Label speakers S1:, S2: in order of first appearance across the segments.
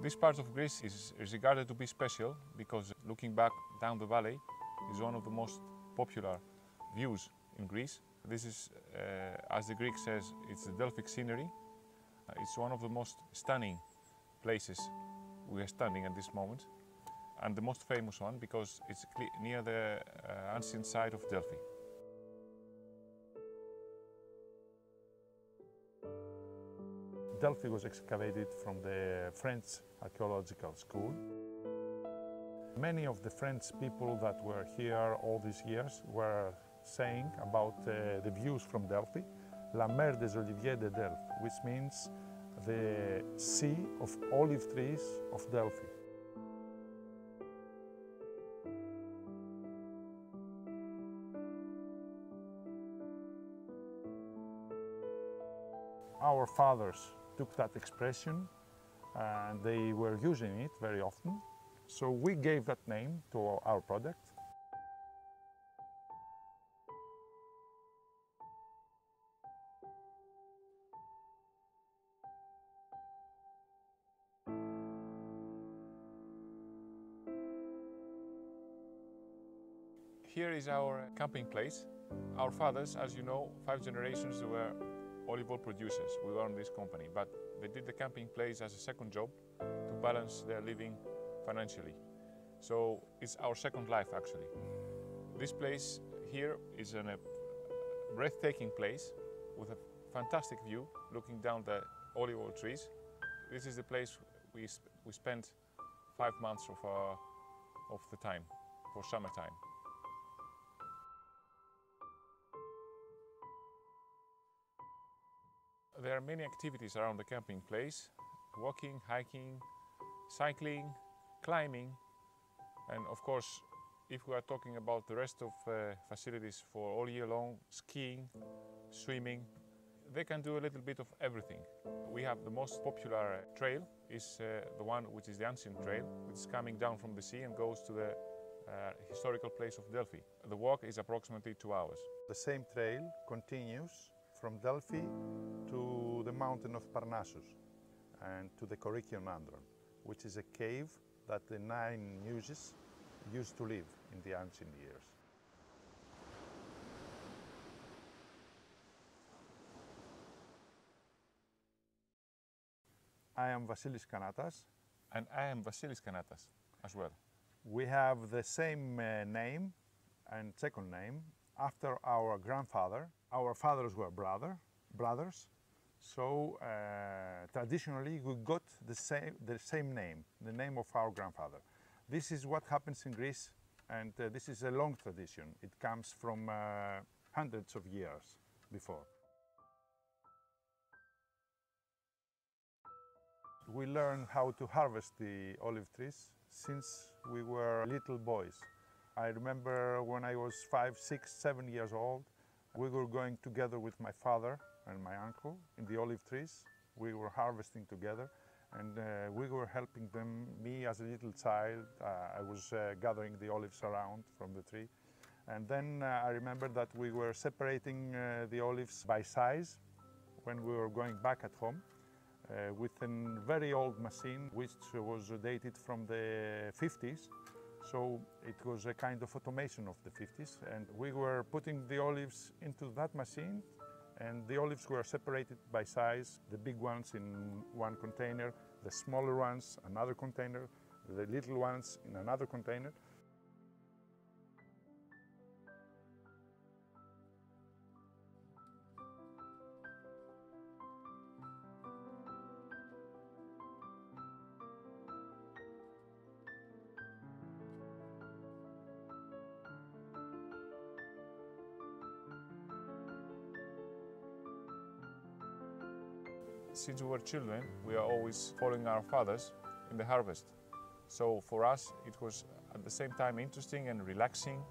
S1: This part of Greece is regarded to be special because looking back down the valley is one of the most popular views in Greece. This is, as the Greek says, it's the Delphic scenery. It's one of the most stunning places we are standing at this moment, and the most famous one because it's near the ancient site of Delphi.
S2: Delphi was excavated from the French archaeological school. Many of the French people that were here all these years were saying about the views from Delphi, La mer des Oliviers de Delphes, which means the sea of olive trees of Delphi. Our fathers took that expression and they were using it very often. So we gave that name to our product.
S1: Here is our camping place. Our fathers, as you know, 5 generations were olive oil producers. We were in this company, but they did the camping place as a second job to balance their living financially. So it's our second life actually. This place here is a breathtaking place with a fantastic view looking down the olive oil trees. This is the place we spent 5 months of the time for summertime. There are many activities around the camping place: walking, hiking, cycling, climbing, and of course, if we are talking about the rest of facilities for all year long, skiing, swimming, they can do a little bit of everything. We have the most popular trail is the one which is the ancient trail, which is coming down from the sea and goes to the historical place of Delphi. The walk is approximately 2 hours.
S2: The same trail continues from Delphi to the mountain of Parnassus and to the Coricion Andron, which is a cave that the 9 muses used to live in the ancient years. I am Vasilis Kanatas.
S1: And I am Vasilis Kanatas as well.
S2: We have the same name and second name after our grandfather. Our fathers were brothers, so traditionally we got the same name, the name of our grandfather. This is what happens in Greece, and this is a long tradition. It comes from hundreds of years before. We learned how to harvest the olive trees since we were little boys. I remember when I was 5, 6, 7 years old, we were going together with my father and my uncle in the olive trees. We were harvesting together, and we were helping them. Me as a little child, I was gathering the olives around from the tree. And then I remember that we were separating the olives by size when we were going back at home with a very old machine which was dated from the 50s. So it was a kind of automation of the 50s, and we were putting the olives into that machine, and the olives were separated by size, the big ones in one container, the smaller ones another container, the little ones in another container.
S1: Since we were children, we are always following our fathers in the harvest. So for us, it was at the same time interesting and relaxing,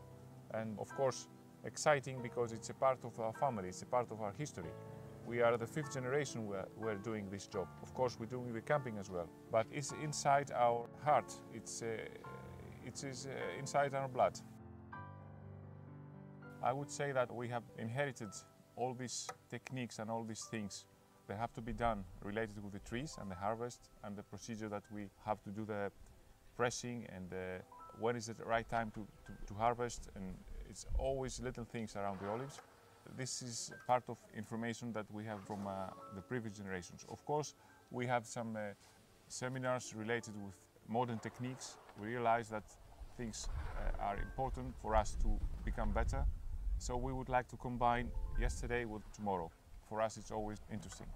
S1: and of course exciting because it's a part of our family, it's a part of our history. We are the 5th generation we're doing this job. Of course, we're doing the camping as well, but it's inside our heart, it's inside our blood. I would say that we have inherited all these techniques and all these things They have to be done related with the trees and the harvest and the procedure that we have to do the pressing and when is the right time to harvest, and it's always little things around the olives. This is part of information that we have from the previous generations. Of course, we have some seminars related with modern techniques. We realize that things are important for us to become better. So we would like to combine yesterday with tomorrow. For us, it's always interesting.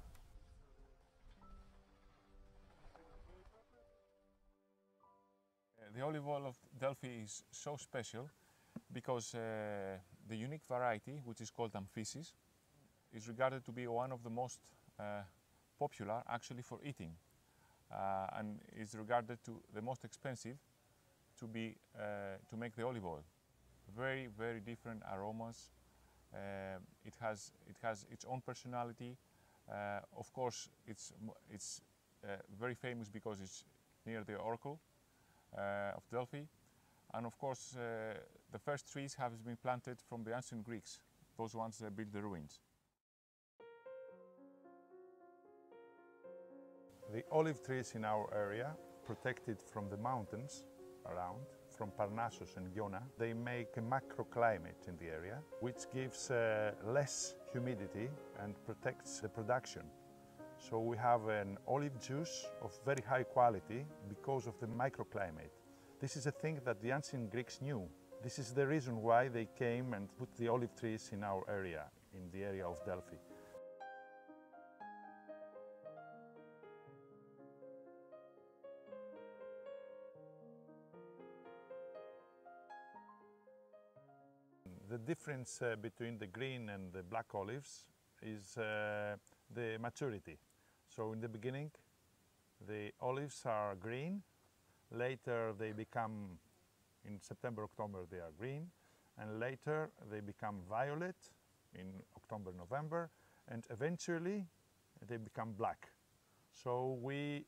S1: The olive oil of Delphi is so special because the unique variety, which is called Amphisis, is regarded to be one of the most popular actually for eating and is regarded to the most expensive to make the olive oil. Very, very different aromas. It has its own personality. Of course, it's very famous because it's near the Oracle of Delphi, and of course the first trees have been planted from the ancient Greeks, those ones that built the ruins.
S2: The olive trees in our area, protected from the mountains around, from Parnassus and Iona, they make a macroclimate in the area, which gives less humidity and protects the production. So we have an olive juice of very high quality because of the microclimate. This is a thing that the ancient Greeks knew. This is the reason why they came and put the olive trees in our area, in the area of Delphi. The difference between the green and the black olives is the maturity. So in the beginning, the olives are green. Later they become, in September, October, they are green. And later they become violet in October, November. And eventually they become black. So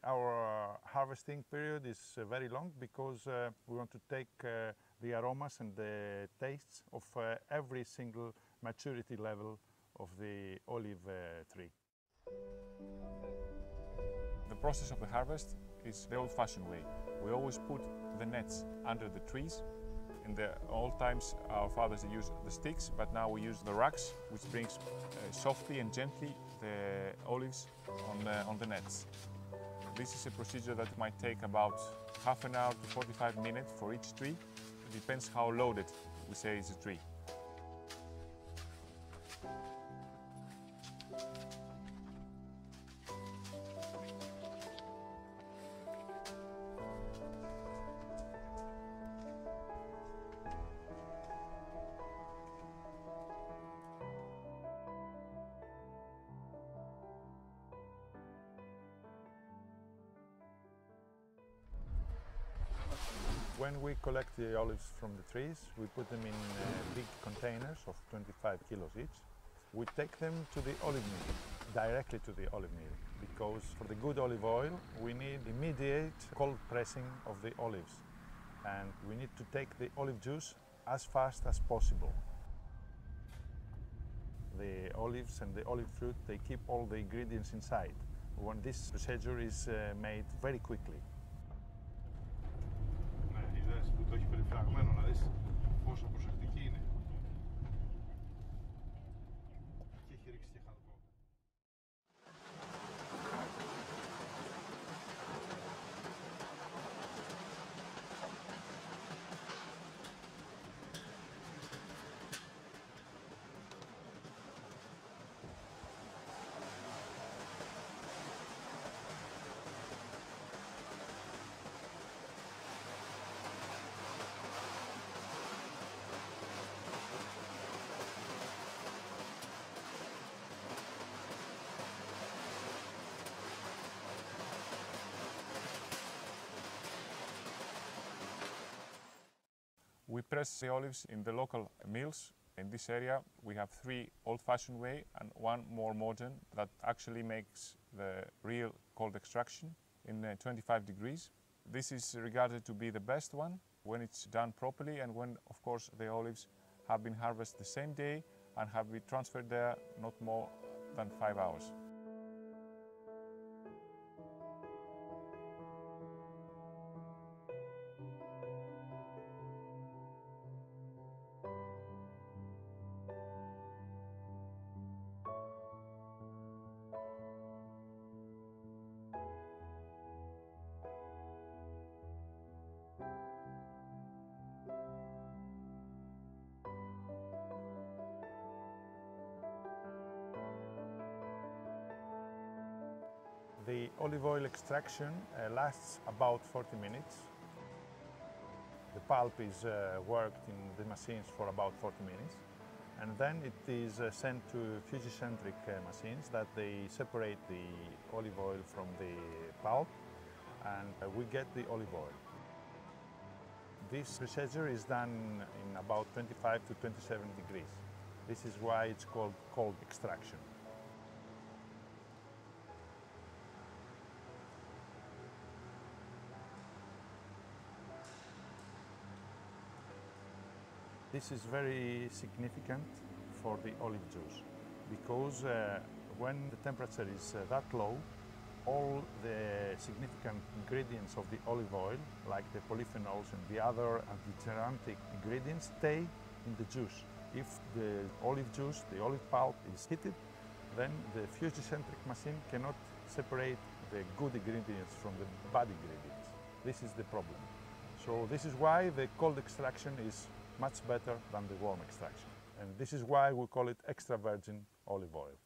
S2: our harvesting period is very long because we want to take the aromas and the tastes of every single maturity level of the olive tree.
S1: The process of the harvest is the old-fashioned way. We always put the nets under the trees. In the old times, our fathers used the sticks, but now we use the racks, which brings softly and gently the olives on the nets. This is a procedure that might take about half an hour to 45 minutes for each tree. It depends how loaded we say is a tree.
S2: When we collect the olives from the trees, we put them in big containers of 25 kilos each. We take them to the olive mill, directly to the olive mill, because for the good olive oil, we need immediate cold pressing of the olives. And we need to take the olive juice as fast as possible. The olives and the olive fruit, they keep all the ingredients inside. When this procedure is made very quickly.
S3: Που το έχει περιφραγμένο, να δεις πόσο προσεκτική είναι. Και έχει ρίξει και χαλκό.
S1: We press the olives in the local mills. In this area, we have 3 old-fashioned way and 1 more modern that actually makes the real cold extraction in 25 degrees. This is regarded to be the best one when it's done properly and when, of course, the olives have been harvested the same day and have been transferred there not more than 5 hours.
S2: The olive oil extraction lasts about 40 minutes. The pulp is worked in the machines for about 40 minutes, and then it is sent to fusicentric machines that they separate the olive oil from the pulp, and we get the olive oil. This procedure is done in about 25 to 27 degrees. This is why it's called cold extraction. This is very significant for the olive juice because when the temperature is that low, all the significant ingredients of the olive oil, like the polyphenols and the other antigerantic ingredients, stay in the juice. If the olive juice, the olive pulp is heated, then the fusicentric machine cannot separate the good ingredients from the bad ingredients. This is the problem. So this is why the cold extraction is much better than the warm extraction. And this is why we call it extra virgin olive oil.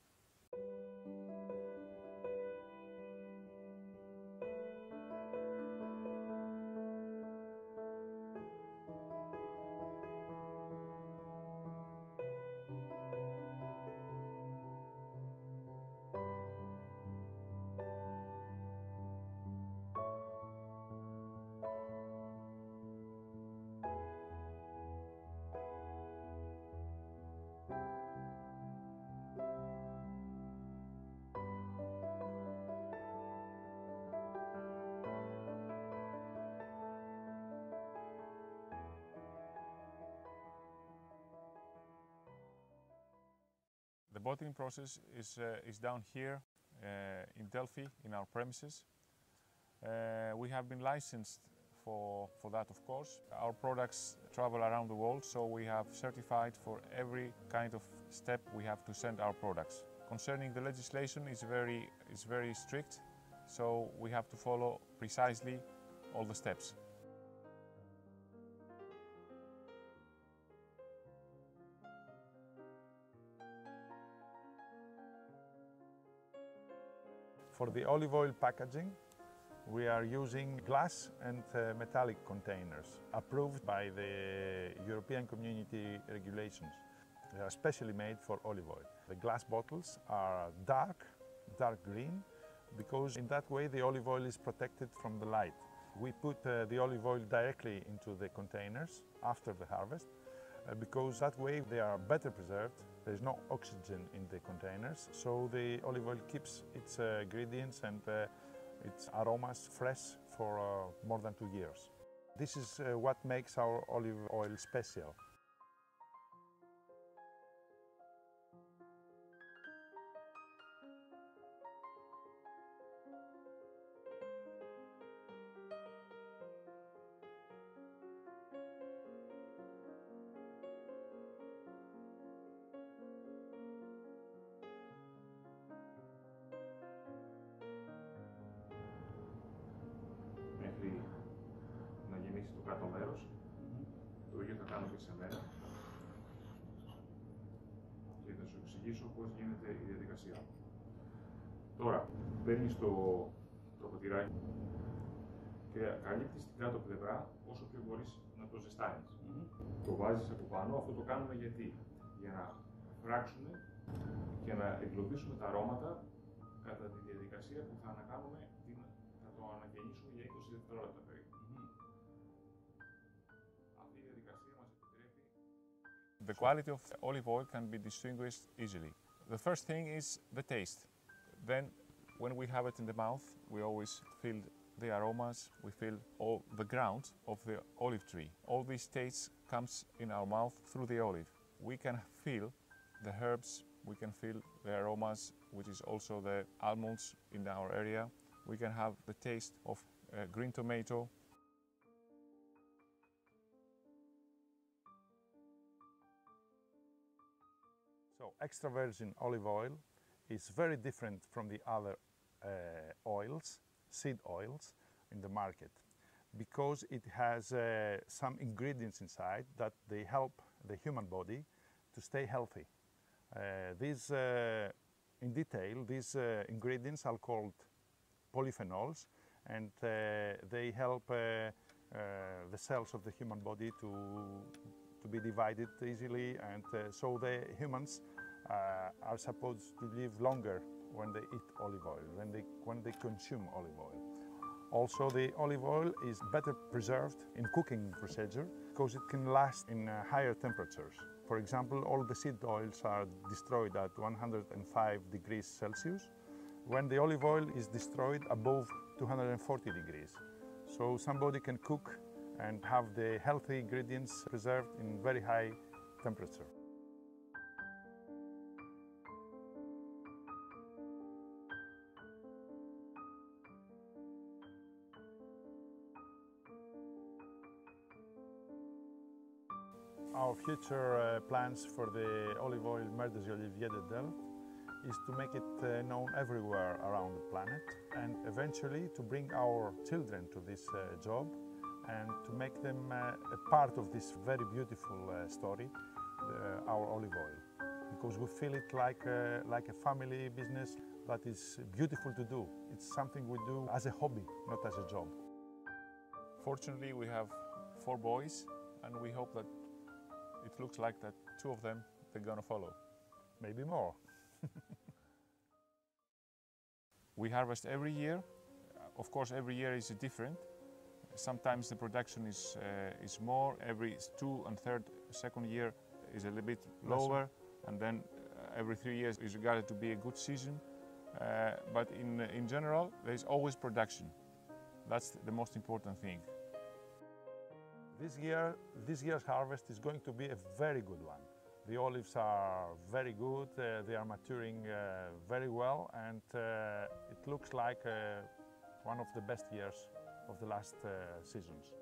S1: The bottling process is down here in Delphi, in our premises. We have been licensed for that, of course. Our products travel around the world, so we have certified for every kind of step we have to send our products. Concerning the legislation, it's very strict, so we have to follow precisely all the steps.
S2: For the olive oil packaging, we are using glass and metallic containers approved by the European Community regulations. They are specially made for olive oil. The glass bottles are dark green, because in that way the olive oil is protected from the light. We put the olive oil directly into the containers after the harvest, because that way they are better preserved. There is no oxygen in the containers, so the olive oil keeps its ingredients and its aromas fresh for more than 2 years. This is what makes our olive oil special.
S1: Μέχρι να γεννήσει το κάτω μέρος. Το ίδιο θα κάνω και σε μένα. Και θα σου εξηγήσω πώς γίνεται η διαδικασία. Τώρα, παίρνεις το ποτηράκι και καλύπτεις την κάτω πλευρά όσο πιο μπορείς να το ζεστάνεις. Το βάζεις από πάνω, αυτό το κάνουμε γιατί? Για να φράξουμε και να εγκλωβίσουμε τα αρώματα κατά τη διαδικασία που θα ανακάνουμε θα το αναγεννήσουμε για 20 δευτερόλεπτα περίπου. Αυτή η διαδικασία μας επιτρέπει. The quality of olive oil can be distinguished easily. The first thing is the taste. Then, when we have it in the mouth, we always feel the aromas, we feel all the ground of the olive tree. All these tastes comes in our mouth through the olive. We can feel the herbs, we can feel the aromas, which is also the almonds in our area. We can have the taste of green tomato.
S2: So extra virgin olive oil is very different from the other oils, seed oils in the market, because it has some ingredients inside that they help the human body to stay healthy. In detail, these ingredients are called polyphenols, and they help the cells of the human body to be divided easily, and so the humans are supposed to live longer when they eat olive oil, when they consume olive oil. Also, the olive oil is better preserved in cooking procedure because it can last in higher temperatures. For example, all the seed oils are destroyed at 105 degrees Celsius, when the olive oil is destroyed above 240 degrees. So somebody can cook and have the healthy ingredients preserved in very high temperature. Our future plans for the olive oil mère des Oliviers de Delphes is to make it known everywhere around the planet, and eventually to bring our children to this job and to make them a part of this very beautiful story, our olive oil, because we feel it like a family business that is beautiful to do. It's something we do as a hobby, not as a job.
S1: Fortunately, we have 4 boys, and we hope that it looks like that 2 of them, they're gonna follow.
S2: Maybe more.
S1: We harvest every year. Of course, every year is different. Sometimes the production is more. Every 2 and 3rd, 2nd year is a little bit lower, and then every 3 years is regarded to be a good season. But in general, there is always production. That's the most important thing.
S2: This year's harvest is going to be a very good one. The olives are very good, they are maturing very well, and it looks like one of the best years of the last seasons.